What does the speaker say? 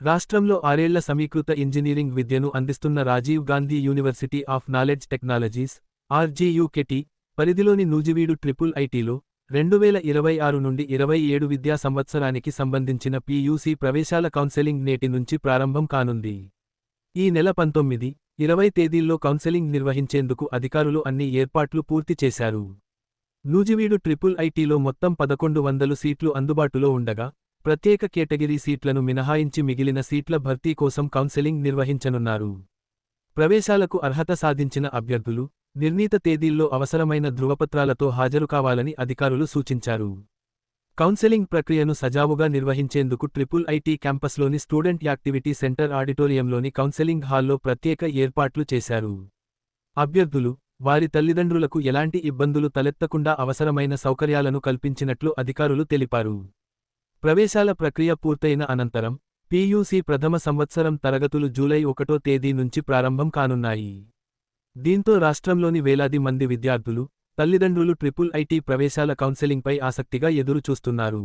రాష్ట్రంలో 6 ఏళ్ల సమీకృత ఇంజనీరింగ్ విద్యను అందిస్తున్న Rajiv Gandhi university of knowledge technologies RGUKT పరిధిలోని నూజివీడు ట్రిపుల్ ఐటీలో 2026 నుండి 27 విద్యా సంవత్సరానికి సంబంధించిన పీయూసీ ప్రవేశాల కౌన్సెలింగ్ నేటి నుంచి ప్రారంభం కానుంది. ఈ నెల 19, 20 తేదీల్లో కౌన్సెలింగ్ నిర్వహించేందుకు అధికారులు అన్ని ఏర్పాట్లు పూర్తి చేశారు. నూజివీడు ట్రిపుల్ ఐటీలో మొత్తం 1100 సీట్లు అందుబాటులో ఉండగా, ప్రత్యేక కేటగిరీ సీట్లను మినహాయించి మిగిలిన సీట్ల భర్తీ కోసం కౌన్సెలింగ్ నిర్వహించనున్నారు. ప్రవేశాలకు అర్హత సాధించిన అభ్యర్థులు నిర్ణీత తేదీల్లో అవసరమైన ధృవపత్రాలతో హాజరుకావాలని అధికారులు సూచించారు. కౌన్సెలింగ్ ప్రక్రియను సజావుగా నిర్వహించేందుకు ట్రిపుల్ ఐటీ క్యాంపస్లోని స్టూడెంట్ యాక్టివిటీ సెంటర్ ఆడిటోరియంలోని కౌన్సెలింగ్ హాల్లో ప్రత్యేక ఏర్పాట్లు చేశారు. అభ్యర్థులు, వారి తల్లిదండ్రులకు ఎలాంటి ఇబ్బందులు తలెత్తకుండా అవసరమైన సౌకర్యాలను కల్పించినట్లు అధికారులు తెలిపారు. ప్రవేశాల ప్రక్రియ పూర్తయిన అనంతరం పీయూసీ ప్రథమ సంవత్సరం తరగతులు జూలై 1వ తేదీ నుంచి ప్రారంభం కానున్నాయి. దీంతో రాష్ట్రంలోని వేలాది మంది విద్యార్థులు, తల్లిదండ్రులు ట్రిపుల్ ఐటీ ప్రవేశాల కౌన్సెలింగ్పై ఆసక్తిగా ఎదురు చూస్తున్నారు.